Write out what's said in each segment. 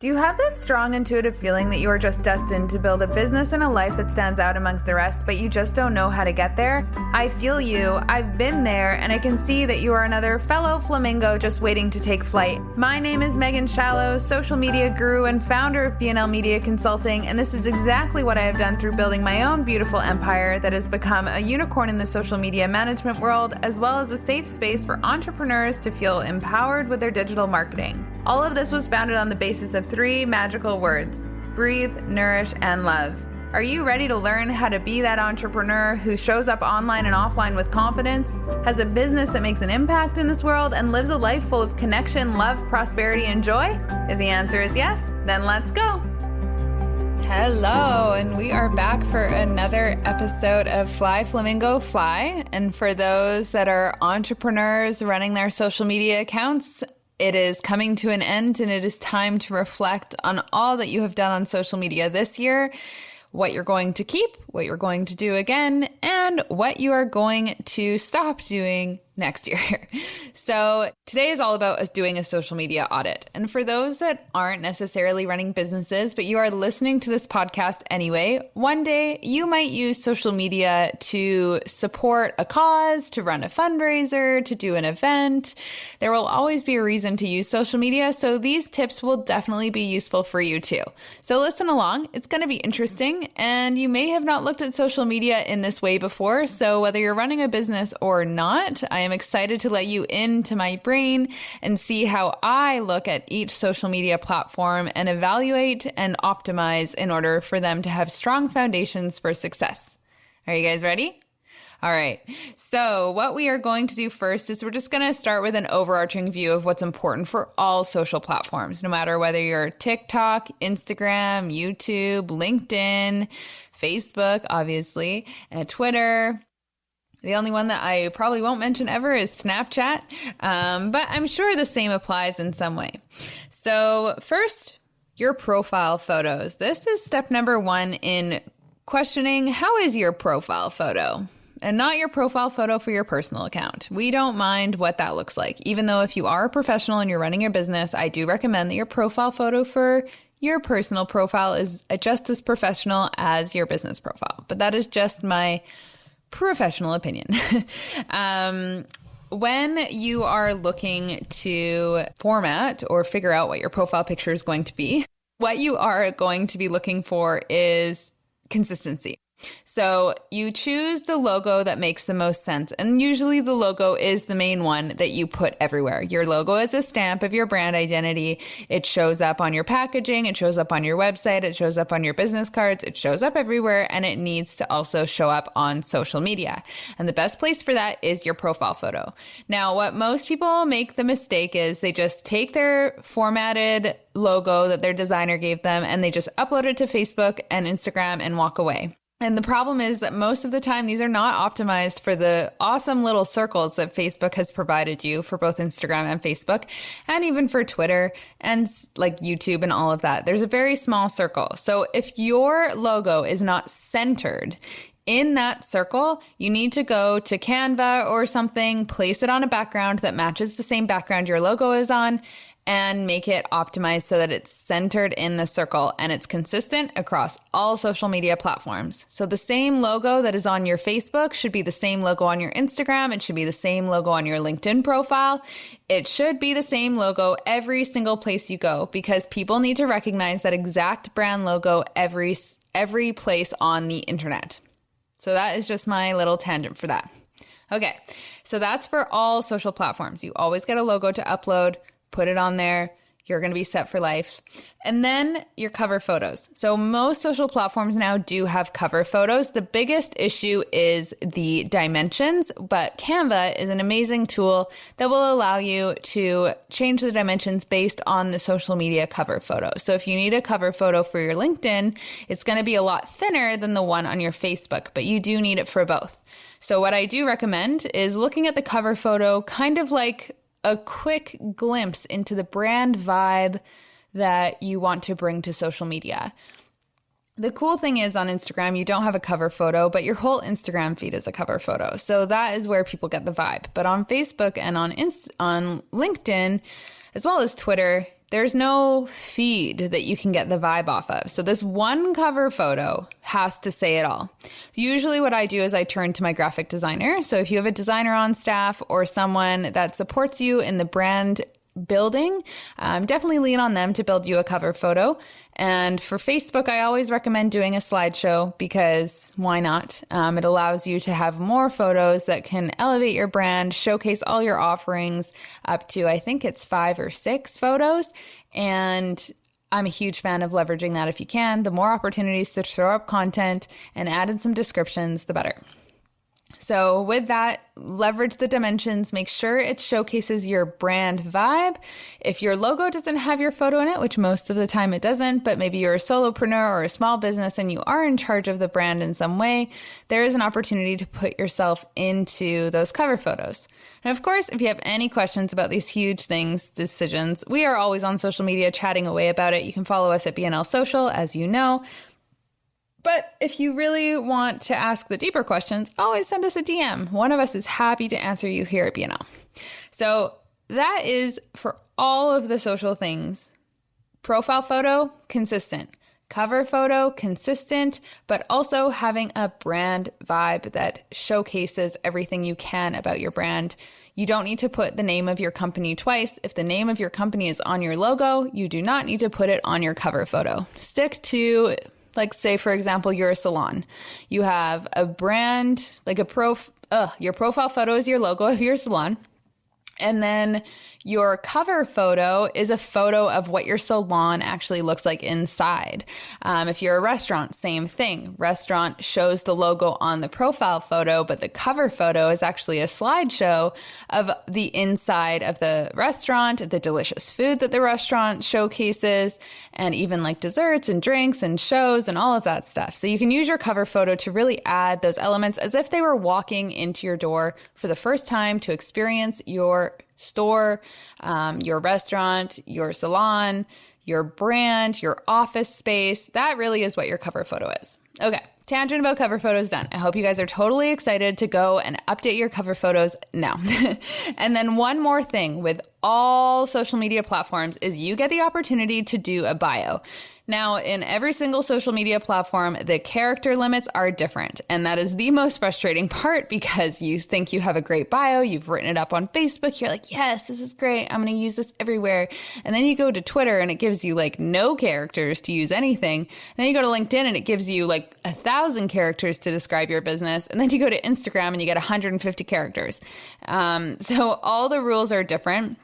Do you have this strong intuitive feeling that you are just destined to build a business and a life that stands out amongst the rest, but you just don't know how to get there? I feel you. I've been there, and I can see that you are another fellow flamingo just waiting to take flight. My name is Megan Shallow, social media guru and founder of BNL Media Consulting, and this is exactly what I have done through building my own beautiful empire that has become a unicorn in the social media management world, as well as a safe space for entrepreneurs to feel empowered with their digital marketing. All of this was founded on the basis of 3 magical words: breathe, nourish, and love. Are you ready to learn how to be that entrepreneur who shows up online and offline with confidence, has a business that makes an impact in this world, and lives a life full of connection, love, prosperity, and joy? If the answer is yes, then let's go. Hello, and we are back for another episode of Fly Flamingo Fly. And for those that are entrepreneurs running their social media accounts, it is coming to an end, and it is time to reflect on all that you have done on social media this year, what you're going to keep, what you're going to do again, and what you are going to stop doing next year. So today is all about us doing a social media audit. And for those that aren't necessarily running businesses, but you are listening to this podcast anyway, one day you might use social media to support a cause, to run a fundraiser, to do an event. There will always be a reason to use social media, so these tips will definitely be useful for you too. So listen along. It's going to be interesting, and you may have not looked at social media in this way before. So whether you're running a business or not, I am excited to let you into my brain and see how I look at each social media platform and evaluate and optimize in order for them to have strong foundations for success. Are you guys ready? All right. So what we are going to do first is we're just going to start with an overarching view of what's important for all social platforms, no matter whether you're TikTok, Instagram, YouTube, LinkedIn, Facebook, obviously, and Twitter. The only one that I probably won't mention ever is Snapchat, but I'm sure the same applies in some way. So first, your profile photos. This is step number 1 in questioning how is your profile photo, and not your profile photo for your personal account. We don't mind what that looks like. Even though if you are a professional and you're running your business, I do recommend that your profile photo for your personal profile is just as professional as your business profile. But that is just my professional opinion. When you are looking to format or figure out what your profile picture is going to be, what you are going to be looking for is consistency. So you choose the logo that makes the most sense. And usually the logo is the main one that you put everywhere. Your logo is a stamp of your brand identity. It shows up on your packaging. It shows up on your website. It shows up on your business cards. It shows up everywhere. And it needs to also show up on social media. And the best place for that is your profile photo. Now, what most people make the mistake is they just take their formatted logo that their designer gave them and they just upload it to Facebook and Instagram and walk away. And the problem is that most of the time, these are not optimized for the awesome little circles that Facebook has provided you for both Instagram and Facebook, and even for Twitter and like YouTube and all of that. There's a very small circle. So if your logo is not centered in that circle, you need to go to Canva or something, place it on a background that matches the same background your logo is on, and make it optimized so that it's centered in the circle and it's consistent across all social media platforms. So the same logo that is on your Facebook should be the same logo on your Instagram. It should be the same logo on your LinkedIn profile. It should be the same logo every single place you go, because people need to recognize that exact brand logo every place on the internet. So that is just my little tangent for that. Okay, so that's for all social platforms. You always get a logo to upload. Put it on there. You're going to be set for life. And then your cover photos. So most social platforms now do have cover photos. The biggest issue is the dimensions, but Canva is an amazing tool that will allow you to change the dimensions based on the social media cover photo. So if you need a cover photo for your LinkedIn, it's going to be a lot thinner than the one on your Facebook, but you do need it for both. So what I do recommend is looking at the cover photo kind of like a quick glimpse into the brand vibe that you want to bring to social media. The cool thing is on Instagram, you don't have a cover photo, but your whole Instagram feed is a cover photo. So that is where people get the vibe. But on Facebook and on LinkedIn, as well as Twitter, there's no feed that you can get the vibe off of. So this one cover photo has to say it all. Usually what I do is I turn to my graphic designer. So if you have a designer on staff or someone that supports you in the brand building, definitely lean on them to build you a cover photo. And for Facebook, I always recommend doing a slideshow because why not? It allows you to have more photos that can elevate your brand, showcase all your offerings up to, I think it's 5 or 6 photos. And I'm a huge fan of leveraging that if you can. The more opportunities to throw up content and add in some descriptions, the better. So with that, leverage the dimensions, make sure it showcases your brand vibe. If your logo doesn't have your photo in it, which most of the time it doesn't, but maybe you're a solopreneur or a small business and you are in charge of the brand in some way, there is an opportunity to put yourself into those cover photos. And of course, if you have any questions about these huge things, decisions, we are always on social media chatting away about it. You can follow us at BNL Social, as you know. But if you really want to ask the deeper questions, always send us a DM. One of us is happy to answer you here at BNL. So that is for all of the social things. Profile photo, consistent. Cover photo, consistent, but also having a brand vibe that showcases everything you can about your brand. You don't need to put the name of your company twice. If the name of your company is on your logo, you do not need to put it on your cover photo. Stick to, like, say, for example, you're a salon. You have a brand, like your profile photo is your logo of your salon. And then your cover photo is a photo of what your salon actually looks like inside. If you're a restaurant, same thing. Restaurant shows the logo on the profile photo, but the cover photo is actually a slideshow of the inside of the restaurant, the delicious food that the restaurant showcases, and even like desserts and drinks and shows and all of that stuff. So you can use your cover photo to really add those elements as if they were walking into your door for the first time to experience your store, your restaurant, your salon, your brand, your office space. That really is what your cover photo is. Okay, tangent about cover photos done. I hope you guys are totally excited to go and update your cover photos now. And then one more thing with all social media platforms is you get the opportunity to do a bio. Now, in every single social media platform, the character limits are different. And that is the most frustrating part because you think you have a great bio, you've written it up on Facebook, you're like, yes, this is great, I'm going to use this everywhere. And then you go to Twitter and it gives you like no characters to use anything. And then you go to LinkedIn and it gives you like 1,000 characters to describe your business. And then you go to Instagram and you get 150 characters. So all the rules are different.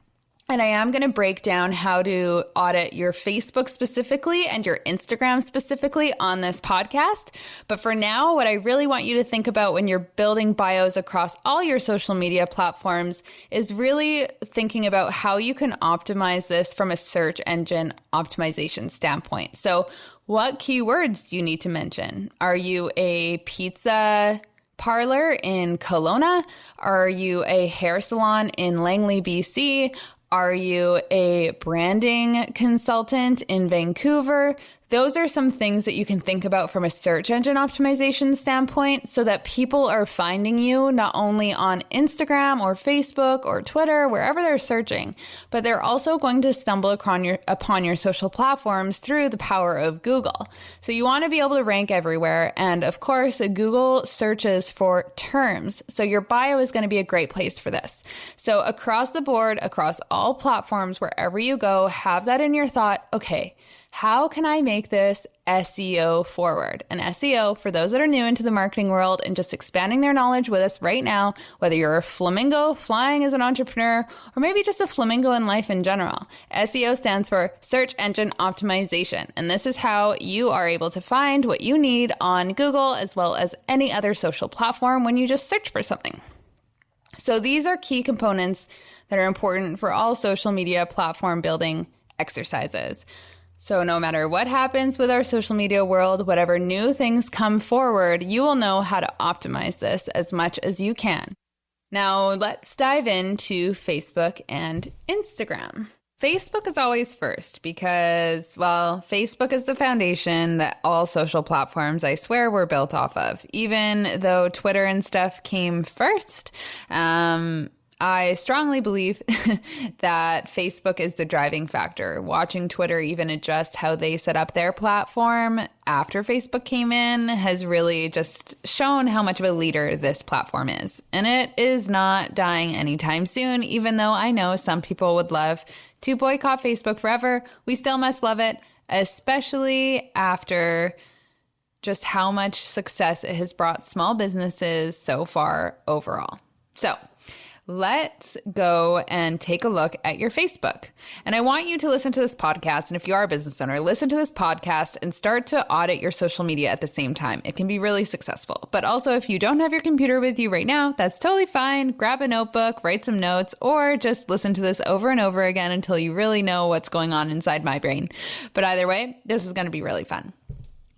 And I am going to break down how to audit your Facebook specifically and your Instagram specifically on this podcast. But for now, what I really want you to think about when you're building bios across all your social media platforms is really thinking about how you can optimize this from a search engine optimization standpoint. So what keywords do you need to mention? Are you a pizza parlor in Kelowna? Are you a hair salon in Langley, BC? Are you a branding consultant in Vancouver? Those are some things that you can think about from a search engine optimization standpoint so that people are finding you not only on Instagram or Facebook or Twitter, wherever they're searching, but they're also going to stumble upon your social platforms through the power of Google. So you want to be able to rank everywhere. And of course, Google searches for terms. So your bio is going to be a great place for this. So across the board, across all platforms, wherever you go, have that in your thought. Okay, how can I make this SEO forward? And SEO, for those that are new into the marketing world and just expanding their knowledge with us right now, whether you're a flamingo flying as an entrepreneur, or maybe just a flamingo in life in general, SEO stands for search engine optimization. And this is how you are able to find what you need on Google as well as any other social platform when you just search for something. So these are key components that are important for all social media platform building exercises. So no matter what happens with our social media world, whatever new things come forward, you will know how to optimize this as much as you can. Now let's dive into Facebook and Instagram. Facebook is always first because, well, Facebook is the foundation that all social platforms, I swear, were built off of. Even though Twitter and stuff came first, I strongly believe that Facebook is the driving factor. Watching Twitter even adjust how they set up their platform after Facebook came in has really just shown how much of a leader this platform is. And it is not dying anytime soon, even though I know some people would love to boycott Facebook forever. We still must love it, especially after just how much success it has brought small businesses so far overall. So let's go and take a look at your Facebook. And I want you to listen to this podcast. And if you are a business owner, listen to this podcast and start to audit your social media at the same time. It can be really successful. But also, if you don't have your computer with you right now, that's totally fine. Grab a notebook, write some notes, or just listen to this over and over again until you really know what's going on inside my brain. But either way, this is going to be really fun.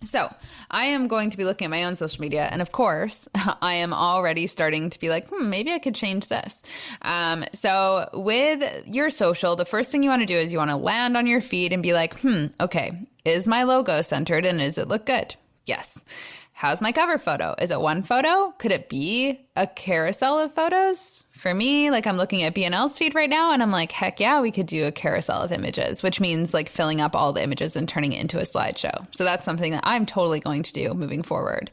So I am going to be looking at my own social media. And of course, I am already starting to be like, maybe I could change this. So with your social, the first thing you want to do is you want to land on your feed and be like, okay, is my logo centered and does it look good? Yes. How's my cover photo? Is it one photo? Could it be a carousel of photos? For me, like I'm looking at BNL's feed right now and I'm like, heck yeah, we could do a carousel of images, which means like filling up all the images and turning it into a slideshow. So that's something that I'm totally going to do moving forward.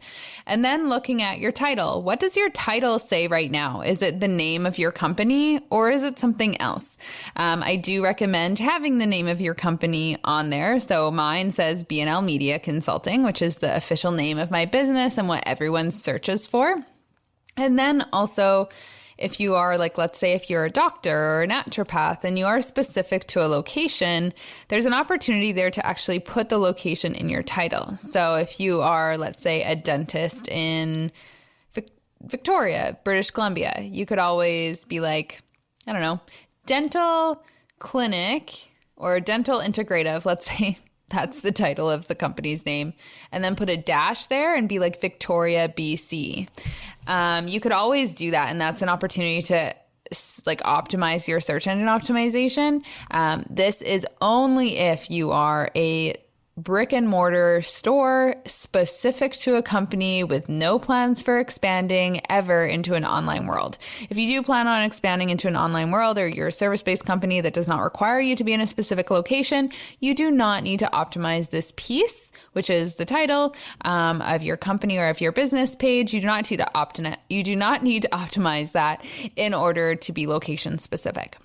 And then looking at your title. What does your title say right now? Is it the name of your company or is it something else? I do recommend having the name of your company on there. So mine says BNL Media Consulting, which is the official name of my business and what everyone searches for. And then also, if you are like, let's say if you're a doctor or a naturopath and you are specific to a location, there's an opportunity there to actually put the location in your title. So if you are, let's say, a dentist in Victoria, British Columbia, you could always be like, I don't know, dental clinic or dental integrative, let's say. That's the title of the company's name. And then put a dash there and be like Victoria, BC. You could always do that. And that's an opportunity to like optimize your search engine optimization. This is only if you are a brick and mortar store specific to a company with no plans for expanding ever into an online world. If you do plan on expanding into an online world or you're a service-based company that does not require you to be in a specific location, you do not need to optimize this piece, which is the title of your company or of your business page. You do not need to optimize that in order to be location specific.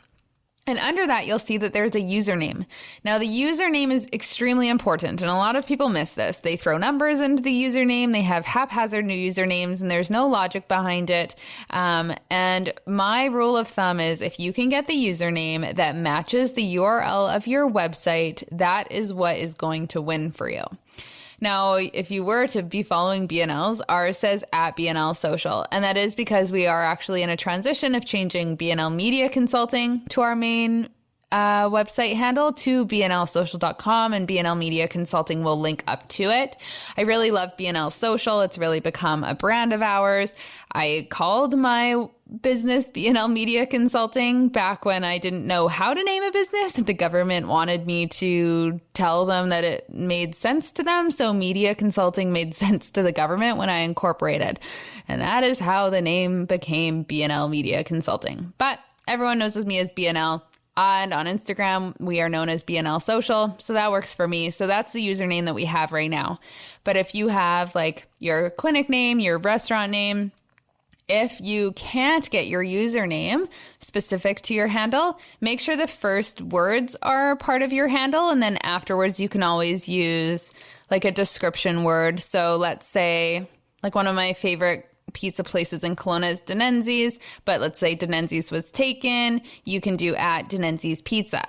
And under that, you'll see that there's a username. Now, the username is extremely important, and a lot of people miss this. They throw numbers into the username. They have haphazard new usernames, and there's no logic behind it. And my rule of thumb is if you can get the username that matches the URL of your website, that is what is going to win for you. Now, if you were to be following BNL's, ours says at BNL Social. And that is because we are actually in a transition of changing BNL Media Consulting to our main website handle to bnlsocial.com, and BNL Media Consulting will link up to it. I really love BNL Social. It's really become a brand of ours. I called my business BNL Media Consulting back when I didn't know how to name a business. The government wanted me to tell them that it made sense to them. So media consulting made sense to the government when I incorporated. And that is how the name became BNL Media Consulting. But everyone knows me as BNL. And on Instagram, we are known as BNL Social. So that works for me. So that's the username that we have right now. But if you have like your clinic name, your restaurant name, if you can't get your username specific to your handle, make sure the first words are part of your handle. And then afterwards, you can always use like a description word. So let's say like one of my favorite pizza places in Kelowna is Denenzi's, but let's say Denenzi's was taken, you can do at Denenzi's Pizza.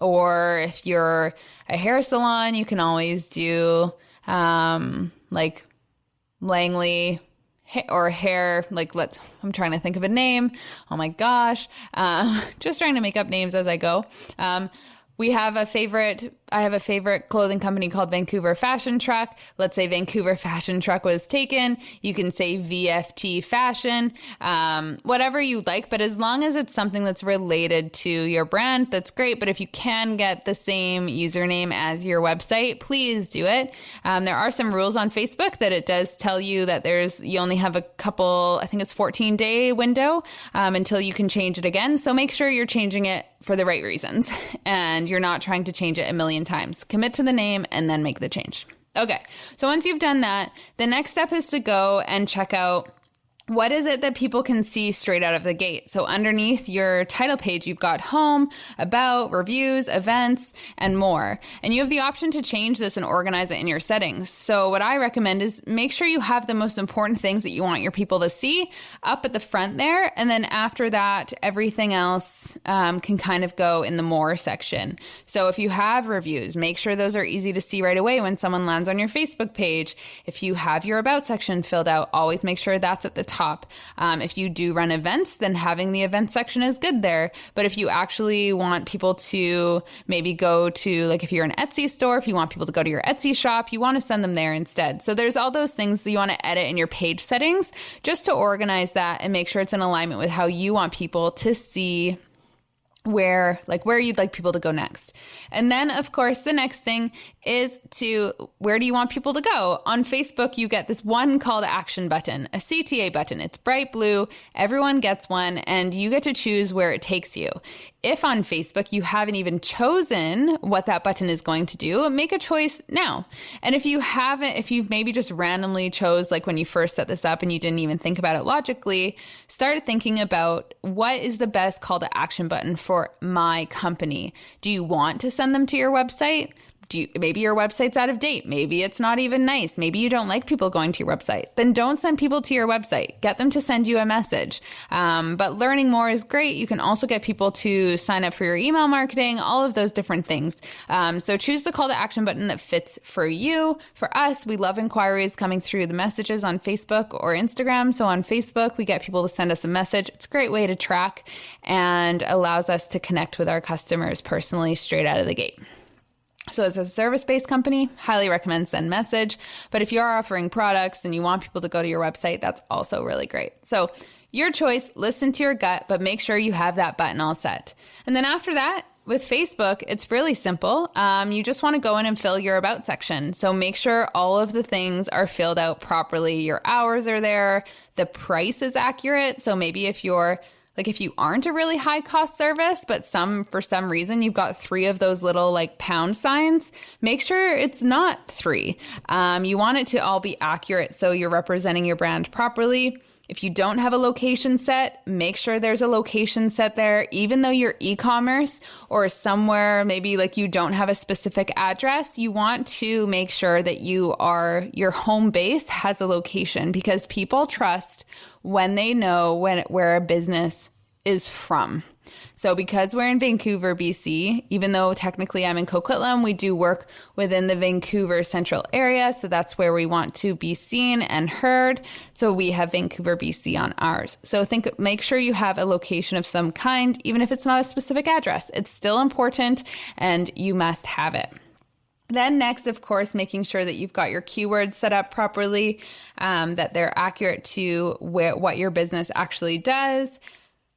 Or if you're a hair salon, you can always do like Langley or hair, like I'm trying to think of a name. Oh my gosh. Just trying to make up names as I go. We have a favorite I have a favorite clothing company called Vancouver Fashion Truck. Let's say Vancouver Fashion Truck was taken. You can say VFT Fashion, whatever you like. But as long as it's something that's related to your brand, that's great. But if you can get the same username as your website, please do it. There are some rules on Facebook that it does tell you that you only have a couple, I think it's 14-day window until you can change it again. So make sure you're changing it for the right reasons and you're not trying to change it a million times. Commit to the name and then make the change. Okay, so once you've done that, the next step is to go and check out what is it that people can see straight out of the gate? So underneath your title page, you've got home, about, reviews, events, and more. And you have the option to change this and organize it in your settings. So what I recommend is make sure you have the most important things that you want your people to see up at the front there. And then after that, everything else can kind of go in the more section. So if you have reviews, make sure those are easy to see right away when someone lands on your Facebook page. If you have your about section filled out, always make sure that's at the top. If you do run events, then having the event section is good there. But if you actually want people to maybe go to, like if you're an Etsy store, if you want people to go to your Etsy shop, you want to send them there instead. So there's all those things that you want to edit in your page settings just to organize that and make sure it's in alignment with how you want people to see where you'd like people to go next. And then of course, the next thing is where do you want people to go? On Facebook, you get this one call to action button, a CTA button. It's bright blue. Everyone gets one and you get to choose where it takes you. If on Facebook you haven't even chosen what that button is going to do, make a choice now. And if you've maybe just randomly chose, like when you first set this up and you didn't even think about it logically, start thinking about what is the best call to action button for my company. Do you want to send them to your website? Maybe your website's out of date. Maybe it's not even nice. Maybe you don't like people going to your website. Then don't send people to your website. Get them to send you a message. But learning more is great. You can also get people to sign up for your email marketing, all of those different things. So choose the call to action button that fits for you. For us, we love inquiries coming through the messages on Facebook or Instagram. So on Facebook, we get people to send us a message. It's a great way to track and allows us to connect with our customers personally straight out of the gate. So as a service-based company, highly recommend send message. But if you are offering products and you want people to go to your website, that's also really great. So your choice, listen to your gut, but make sure you have that button all set. And then after that, with Facebook, it's really simple. You just want to go in and fill your about section. So make sure all of the things are filled out properly. Your hours are there. The price is accurate. So maybe if you aren't a really high cost service, but for some reason you've got 3 of those little pound signs, make sure it's not 3. You want it to all be accurate so you're representing your brand properly. If you don't have a location set, make sure there's a location set there, even though you're e-commerce or somewhere maybe you don't have a specific address. You want to make sure that your home base has a location because people trust when they know where a business is from. So because we're in Vancouver, BC, even though technically I'm in Coquitlam, we do work within the Vancouver central area. So that's where we want to be seen and heard. So we have Vancouver, BC on ours. So make sure you have a location of some kind, even if it's not a specific address. It's still important and you must have it. Then next, of course, making sure that you've got your keywords set up properly, that they're accurate to what your business actually does.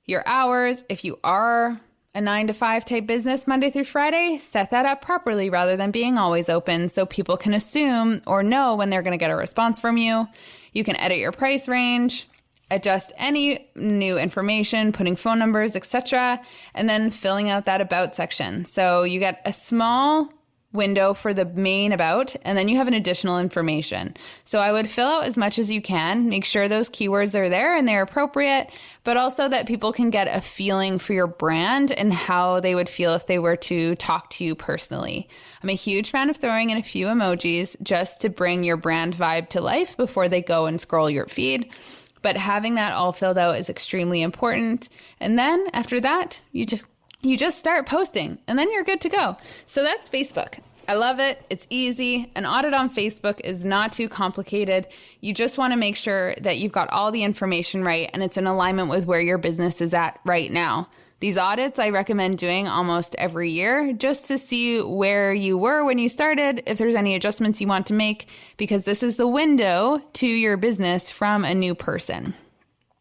Your hours, if you are a 9-to-5 type business Monday through Friday, set that up properly rather than being always open so people can assume or know when they're going to get a response from you. You can edit your price range, adjust any new information, putting phone numbers, etc., and then filling out that about section. So you get a small window for the main about, and then you have an additional information. So I would fill out as much as you can, make sure those keywords are there and they're appropriate, but also that people can get a feeling for your brand and how they would feel if they were to talk to you personally. I'm a huge fan of throwing in a few emojis just to bring your brand vibe to life before they go and scroll your feed. But having that all filled out is extremely important. And then after that, you just start posting and then you're good to go. So that's Facebook. I love it. It's easy. An audit on Facebook is not too complicated. You just want to make sure that you've got all the information right and it's in alignment with where your business is at right now. These audits I recommend doing almost every year just to see where you were when you started, if there's any adjustments you want to make, because this is the window to your business from a new person.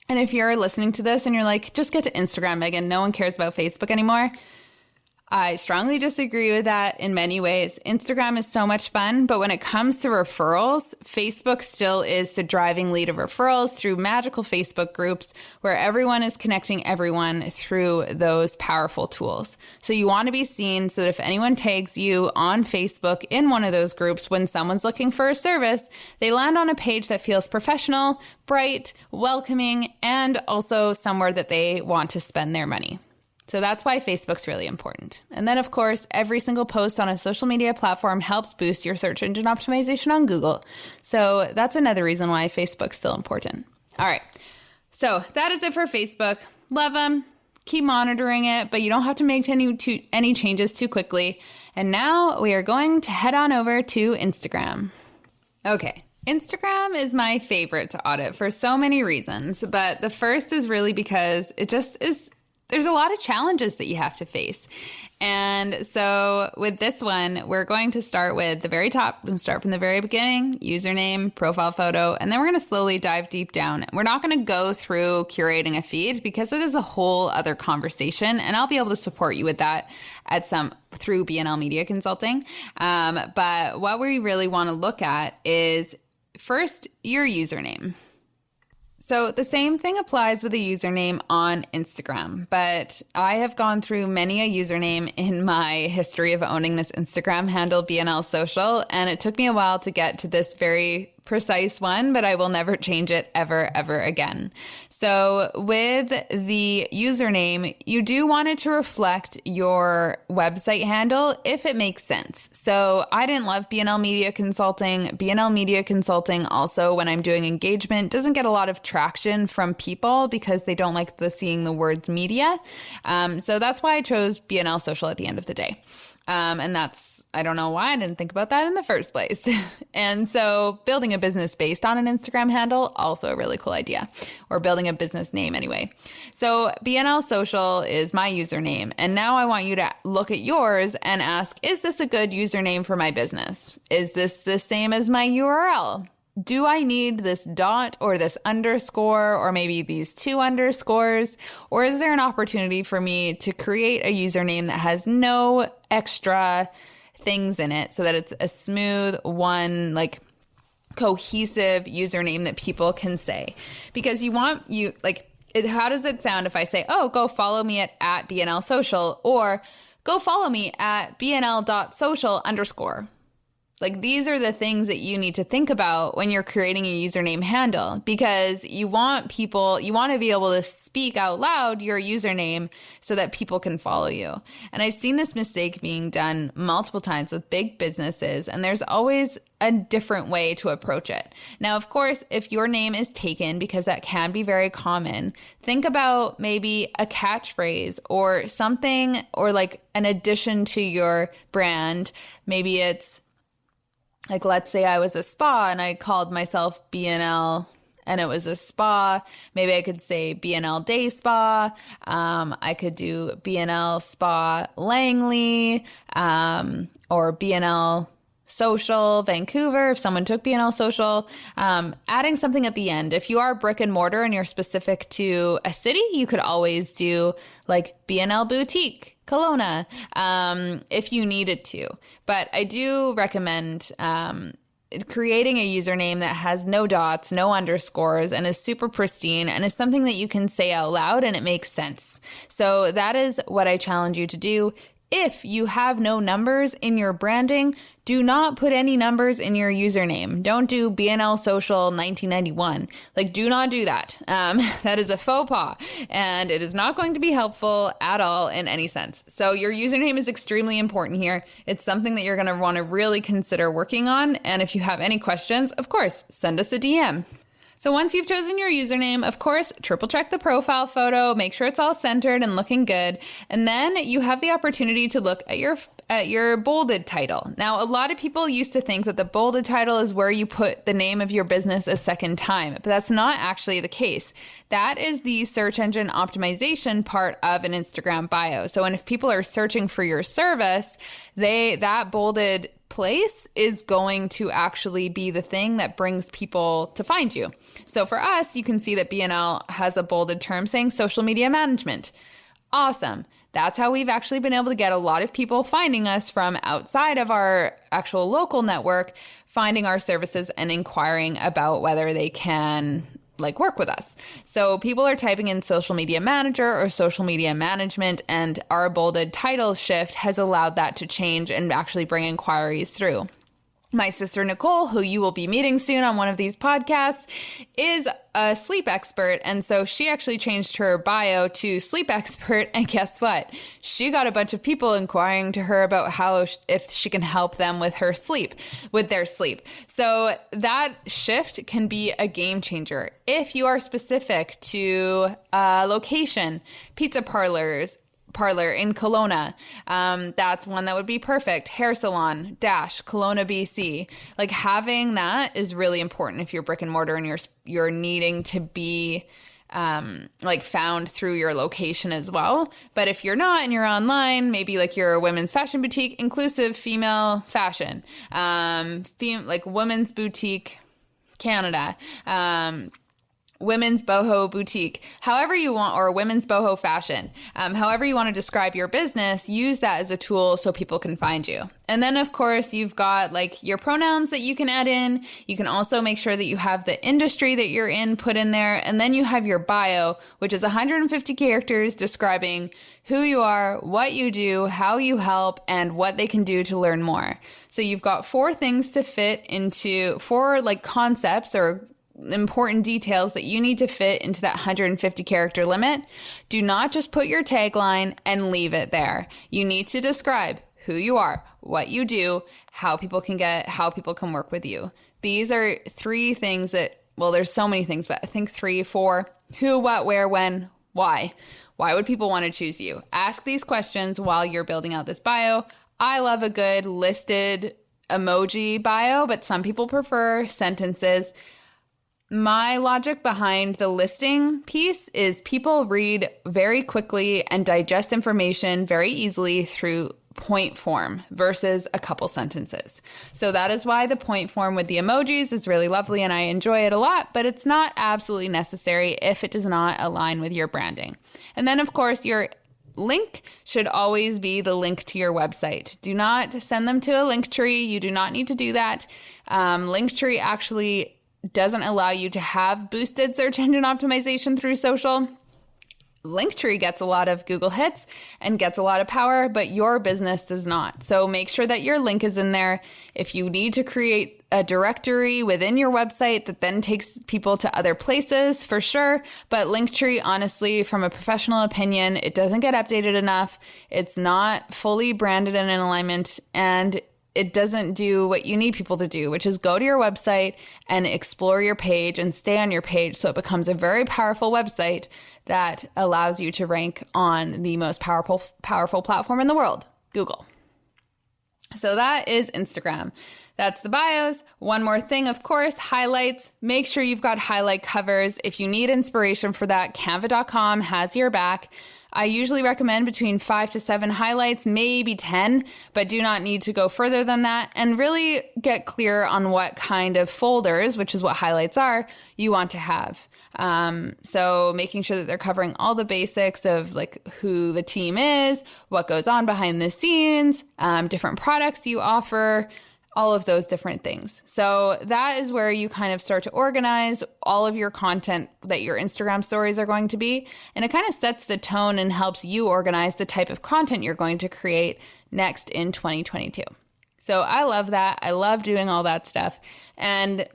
And if you're listening to this and you're like, just get to Instagram, Megan, no one cares about Facebook anymore, I strongly disagree with that in many ways. Instagram is so much fun, but when it comes to referrals, Facebook still is the driving lead of referrals through magical Facebook groups where everyone is connecting everyone through those powerful tools. So you want to be seen so that if anyone tags you on Facebook in one of those groups when someone's looking for a service, they land on a page that feels professional, bright, welcoming, and also somewhere that they want to spend their money. So that's why Facebook's really important. And then, of course, every single post on a social media platform helps boost your search engine optimization on Google. So that's another reason why Facebook's still important. All right. So that is it for Facebook. Love them. Keep monitoring it, but you don't have to make any changes too quickly. And now we are going to head on over to Instagram. Okay. Instagram is my favorite to audit for so many reasons, but the first is really because it just is. There's a lot of challenges that you have to face. And so with this one, we're going to start with the very top. We'll start from the very beginning, username, profile photo, and then we're going to slowly dive deep down. We're not going to go through curating a feed because it is a whole other conversation, and I'll be able to support you with that through BNL Media Consulting. But what we really want to look at is first your username. So the same thing applies with a username on Instagram, but I have gone through many a username in my history of owning this Instagram handle, BNL Social, and it took me a while to get to this very precise one, but I will never change it ever again. So with the username, you do want it to reflect your website handle if it makes sense. So I didn't love BNL Media Consulting. BNL Media Consulting also, when I'm doing engagement, doesn't get a lot of traction from people because they don't like seeing the words media. So that's why I chose BNL Social at the end of the day. And I don't know why I didn't think about that in the first place. And so building a business based on an Instagram handle, also a really cool idea, or building a business name anyway. So BNL Social is my username. And now I want you to look at yours and ask, is this a good username for my business? Is this the same as my URL? Do I need this dot or this underscore or maybe these two underscores? Or is there an opportunity for me to create a username that has no extra things in it so that it's a smooth one, like cohesive username that people can say? Because how does it sound if I say, oh, go follow me at BNL Social, or go follow me at BNL.social_? Like, these are the things that you need to think about when you're creating a username handle, because you want to be able to speak out loud your username so that people can follow you. And I've seen this mistake being done multiple times with big businesses, and there's always a different way to approach it. Now, of course, if your name is taken, because that can be very common, think about maybe a catchphrase or something, or like an addition to your brand. Maybe it's like, let's say I was a spa and I called myself BNL and it was a spa. Maybe I could say BNL Day Spa. I could do BNL Spa Langley, or BNL Social Vancouver if someone took BNL Social. Adding something at the end. If you are brick and mortar and you're specific to a city, you could always do like BNL Boutique Kelowna, if you needed to. But I do recommend creating a username that has no dots, no underscores, and is super pristine and is something that you can say out loud and it makes sense. So that is what I challenge you to do. If you have no numbers in your branding, do not put any numbers in your username. Don't do BNL Social 1991. Like, do not do that. That is a faux pas, and it is not going to be helpful at all in any sense. So your username is extremely important here. It's something that you're going to want to really consider working on. And if you have any questions, of course, send us a DM. So once you've chosen your username, of course, triple check the profile photo, make sure it's all centered and looking good. And then you have the opportunity to look at your at your bolded title. Now, a lot of people used to think that the bolded title is where you put the name of your business a second time, but that's not actually the case. That is the search engine optimization part of an Instagram bio. So, and if people are searching for your service, that bolded place is going to actually be the thing that brings people to find you. So for us, you can see that B&L has a bolded term saying social media management. Awesome. That's how we've actually been able to get a lot of people finding us from outside of our actual local network, finding our services and inquiring about whether they can work with us. So people are typing in social media manager or social media management, and our bolded title shift has allowed that to change and actually bring inquiries through. My sister, Nicole, who you will be meeting soon on one of these podcasts, is a sleep expert. And so she actually changed her bio to sleep expert. And guess what? She got a bunch of people inquiring to her about if she can help them with their sleep. So that shift can be a game changer. If you are specific to a location, pizza parlor in Kelowna. That's one that would be perfect. Hair salon, Kelowna, BC. Having that is really important if you're brick and mortar and you're needing to be found through your location as well. But if you're not and you're online, maybe you're a women's fashion boutique, inclusive female fashion, women's boutique Canada, women's boho boutique, however you want, or women's boho fashion, however you want to describe your business, use that as a tool so people can find you. And then of course you've got your pronouns that you can add in. You can also make sure that you have the industry that you're in put in there. And then you have your bio, which is 150 characters describing who you are, what you do, how you help, and what they can do to learn more. So you've got 4 things to fit into 4 concepts or important details that you need to fit into that 150 character limit. Do not just put your tagline and leave it there. You need to describe who you are, what you do, how people can work with you. These are 3 things there's so many things, but I think 3, 4, who, what, where, when, why. Why would people want to choose you? Ask these questions while you're building out this bio. I love a good listed emoji bio, but some people prefer sentences. My logic behind the listing piece is people read very quickly and digest information very easily through point form versus a couple sentences. So that is why the point form with the emojis is really lovely and I enjoy it a lot, but it's not absolutely necessary if it does not align with your branding. And then of course your link should always be the link to your website. Do not send them to a link tree. You do not need to do that. Linktree actually doesn't allow you to have boosted search engine optimization through social. Linktree gets a lot of Google hits and gets a lot of power, but your business does not. So make sure that your link is in there. If you need to create a directory within your website that then takes people to other places, for sure. But Linktree, honestly, from a professional opinion, it doesn't get updated enough. It's not fully branded and in alignment, and it doesn't do what you need people to do, which is go to your website and explore your page and stay on your page so it becomes a very powerful website that allows you to rank on the most powerful platform in the world, Google. So that is Instagram. That's the bios. One more thing, of course, highlights. Make sure you've got highlight covers. If you need inspiration for that, canva.com has your back. I usually recommend between 5 to 7 highlights, maybe 10, but do not need to go further than that, and really get clear on what kind of folders, which is what highlights are, you want to have. So making sure that they're covering all the basics of who the team is, what goes on behind the scenes, different products you offer, all of those different things. So that is where you kind of start to organize all of your content that your Instagram stories are going to be. And it kind of sets the tone and helps you organize the type of content you're going to create next in 2022. So I love that. I love doing all that stuff. And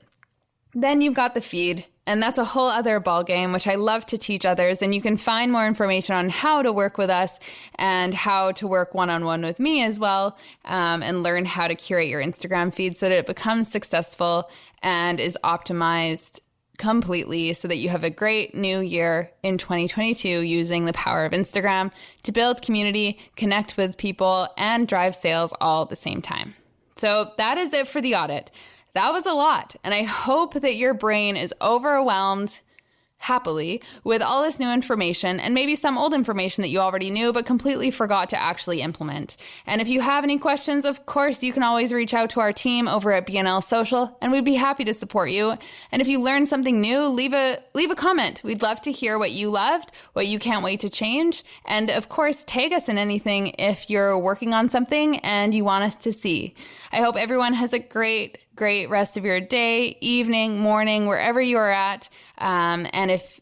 then you've got the feed. And that's a whole other ballgame, which I love to teach others. And you can find more information on how to work with us and how to work one-on-one with me as well, and learn how to curate your Instagram feed so that it becomes successful and is optimized completely so that you have a great new year in 2022 using the power of Instagram to build community, connect with people, and drive sales all at the same time. So that is it for the audit. That was a lot, and I hope that your brain is overwhelmed happily with all this new information and maybe some old information that you already knew but completely forgot to actually implement. And if you have any questions, of course, you can always reach out to our team over at BNL Social, and we'd be happy to support you. And if you learned something new, leave a comment. We'd love to hear what you loved, what you can't wait to change, and of course, tag us in anything if you're working on something and you want us to see. I hope everyone has a great rest of your day, evening, morning, wherever you are at. And if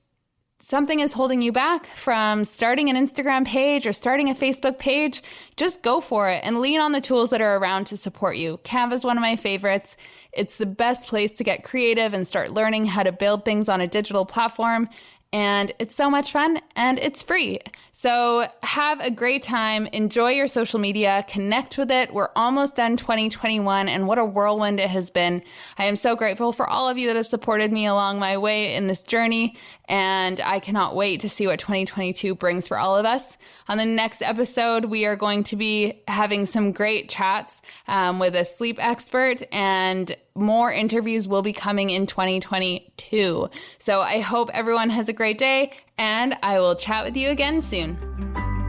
something is holding you back from starting an Instagram page or starting a Facebook page, just go for it and lean on the tools that are around to support you. Canva is one of my favorites. It's the best place to get creative and start learning how to build things on a digital platform. And it's so much fun and it's free. So have a great time. Enjoy your social media. Connect with it. We're almost done 2021 and what a whirlwind it has been. I am so grateful for all of you that have supported me along my way in this journey. And I cannot wait to see what 2022 brings for all of us. On the next episode, we are going to be having some great chats with a sleep expert, and more interviews will be coming in 2022. So I hope everyone has a great day, and I will chat with you again soon.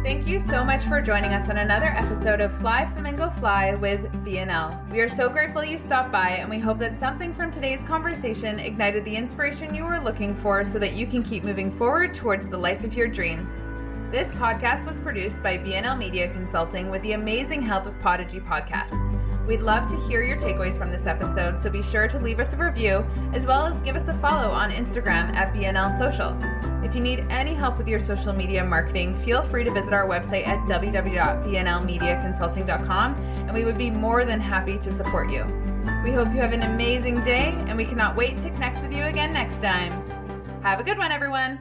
Thank you so much for joining us on another episode of Fly Flamingo Fly with BNL. We are so grateful you stopped by, and we hope that something from today's conversation ignited the inspiration you were looking for so that you can keep moving forward towards the life of your dreams. This podcast was produced by BNL Media Consulting with the amazing help of Podigy Podcasts. We'd love to hear your takeaways from this episode, so be sure to leave us a review, as well as give us a follow on Instagram at BNL Social. If you need any help with your social media marketing, feel free to visit our website at www.bnlmediaconsulting.com, and we would be more than happy to support you. We hope you have an amazing day, and we cannot wait to connect with you again next time. Have a good one, everyone.